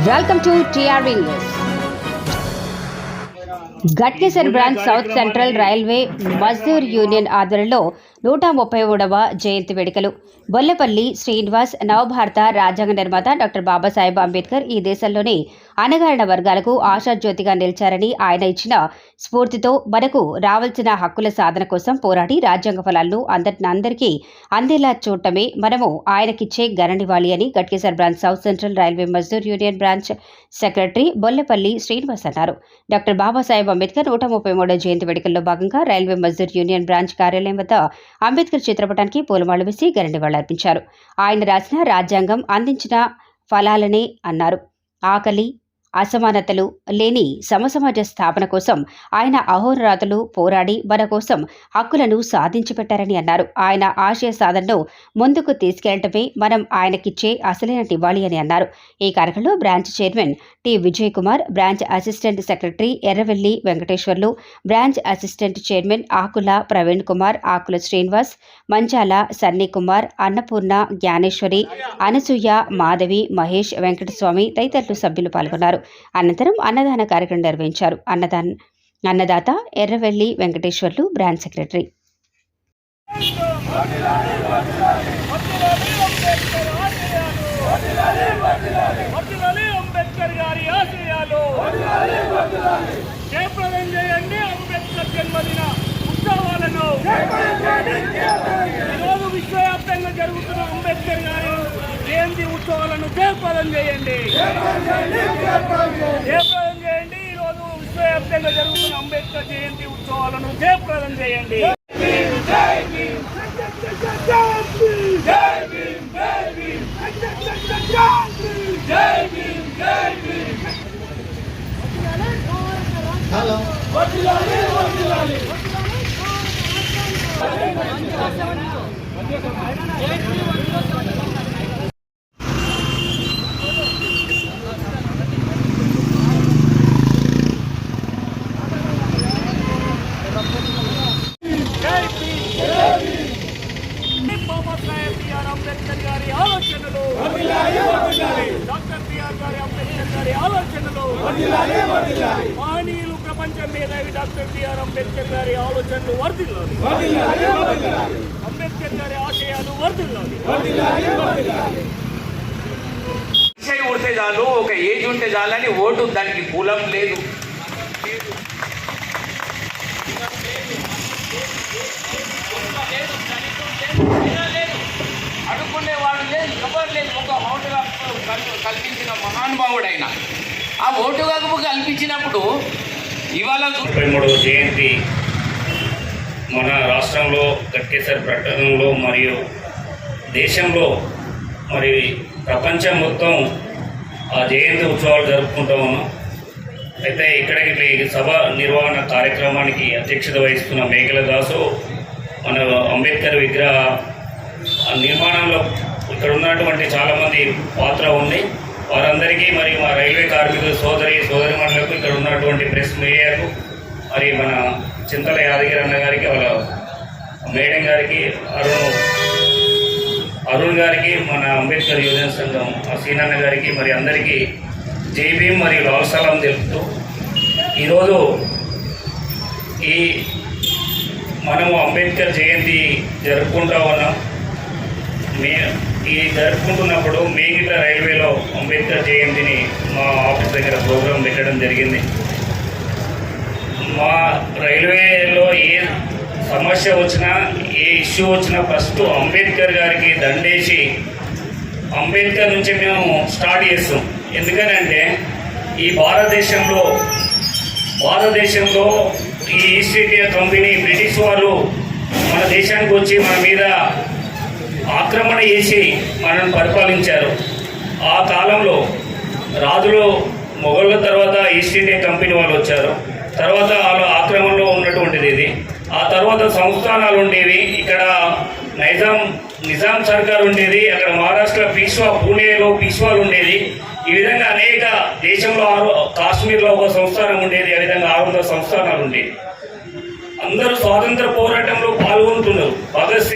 Welcome to TRV News. Ghatkesar branch south central railway Mazdoor union ఆధ్వర్యంలో 133వ జయంతి వేడుకలు. బొల్లపల్లి శ్రీనివాస్ నవభారత రాజ్యాంగ నిర్మాత డాక్టర్ బాబాసాహెబ్ అంబేద్కర్ ఈ దేశంలోని అణగారిన వర్గాలకు ఆశాజ్యోతిగా నిలిచారని, ఆయన ఇచ్చిన స్ఫూర్తితో మనకు రావాల్సిన హక్కుల సాధన కోసం పోరాడి రాజ్యాంగ ఫలాలను అందరికీ అందేలా చూడటమే మనము ఆయనకిచ్చే ఘననివాళి అని Ghatkesar branch south central railway Mazdoor union branch secretary Bollapalli Srinivas అన్నారు. డాక్టర్ బాబాసాహెబ్ అంబేద్కర్ 133వ జయంతి వేడుకల్లో భాగంగా రైల్వే మజ్దూర్ యూనియన్ బ్రాంచ్ కార్యాలయం వద్ద అంబేద్కర్ చిత్రపటానికి పూలమాలలు వేసి ఘననివాళులర్పించారు. ఆయన రాసిన రాజ్యాంగం అందించిన ఫలాలనే అన్నారు. ఆకలి, అసమానతలు లేని సమసమాజ స్థాపన కోసం ఆయన అహోరాత్రులు పోరాడి మన కోసం హక్కులను సాధించి పెట్టారని అన్నారు. ఆయన ఆశయ సాధనను ముందుకు తీసుకెళ్లటమే మనం ఆయనకిచ్చే అసలైన నివాళి అని అన్నారు. ఈ కార్యక్రమంలో branch chairman T Vijay Kumar, branch assistant secretary Erravelli Venkateswarlu, branch assistant chairman Akula Praveen Kumar, Akula Srinivas, Manchala Sunny Kumar, Annapurna, Jnaneshwari, Anasuya, Madhavi, Mahesh, Venkataswamy తదితరులు సభ్యులు పాల్గొన్నారు. అనంతరం అన్నదాన కార్యక్రమం నిర్వహించారు. అన్నదాత ఎర్రవెల్లి వెంకటేశ్వర్లు, బ్రాంచ్ సెక్రటరీ. విశ్వవ్యాప్తంగా జరుగుతున్న అంబేద్కర్ గారి జయంతి ఉత్సవాలను జయప్రదం చేయండి. ఈ రోజు విశ్వవ్యాప్తంగా జరుగుతున్న అంబేద్కర్ జయంతి ఉత్సవాలను జయప్రదం చేయండి. అంబేద్కర్ గారి ఆలోచనలు, డాక్టర్ బిఆర్ గారి అంబేద్కర్ గారి ఆలోచనలు, మహనీయులు ప్రపంచం మేధావి డాక్టర్ బిఆర్ అంబేద్కర్ గారి ఆలోచనలు వర్ధిల్లాలి. అంబేద్కర్ గారి ఆశయాలు వర్ధిల్లాలి. ఉంటే చాలు, ఒక ఏజ్ ఉంటే చాలని ఓటు దానికి పూలం లేదు. అడుక్కునే వాడు లేదు, ఎవరు లేదు. ఒక ఓటు కల్పించిన మహానుభావుడైన ఆ ఓటు హక్కు కల్పించినప్పుడు ఇవాళ 33వ జయంతి మన రాష్ట్రంలో గట్కేసర్ పట్టణంలో మరియు దేశంలో మరి ప్రపంచం మొత్తం ఆ జయంతి ఉత్సవాలు జరుపుకుంటూ ఉన్నాం. అయితే ఇక్కడికి సభ నిర్వహణ కార్యక్రమానికి అధ్యక్షత వహిస్తున్న మేకల దాసు మన అంబేద్కర్ విగ్రహ నిర్మాణంలో ఇక్కడ ఉన్నటువంటి చాలామంది పాత్ర ఉంది. వారందరికీ మరి మా రైల్వే కార్మికుల సోదరిమణులకు, ఇక్కడ ఉన్నటువంటి ప్రెస్ మీడియాకు, మరి మన చింతల యాదగిరి అన్న గారికి, వాళ్ళ మేడం గారికి, అరుణ్ గారికి, మన అంబేద్కర్ యువజన సంఘం సీనన్న గారికి, మరి అందరికీ జై భీమ్ మరియు లాల్ సలాం తెలుపుతూ ఈరోజు మనము అంబేద్కర్ జయంతి జరుపుకుంటూ ఉన్నాం. ఈ జరుపుకుంటున్నప్పుడు మేగిట్ల రైల్వేలో అంబేద్కర్ జయంతిని మా ఆఫీస్ దగ్గర ప్రోగ్రాం పెట్టడం జరిగింది. మా రైల్వేలో ఏ సమస్య వచ్చినా, ఏ ఇష్యూ వచ్చినా ఫస్ట్ అంబేద్కర్ గారికి దండేసి అంబేద్కర్ నుంచి మేము స్టార్ట్ చేస్తాం. ఎందుకనంటే ఈ భారతదేశంలో ఈ ఈస్ట్ ఇండియా కంపెనీ బ్రిటిష్ వాళ్ళు మన దేశానికి వచ్చి మన మీద ఆక్రమణ చేసి మనల్ని పరిపాలించారు. ఆ కాలంలో రాజులు మొఘళ్ళ తర్వాత ఈస్ట్ ఇండియా కంపెనీ వాళ్ళు వచ్చారు. తర్వాత వాళ్ళ ఆక్రమణలో ఉన్నటువంటిది ఇది. ఆ తర్వాత సంస్థానాలు ఉండేవి. ఇక్కడ నిజాం సర్కార్ ఉండేది. అక్కడ మహారాష్ట్ర పూణేలో పీష్వాలు ఉండేది. ఈ విధంగా అనేక దేశంలో కాశ్మీర్లో ఒక సంస్థానం ఉండేది. ఆ విధంగా 600 సంస్థానాలు ఉండేవి. అందరూ స్వాతంత్ర పోరాటంలో పాల్గొంటున్నారు. భగత్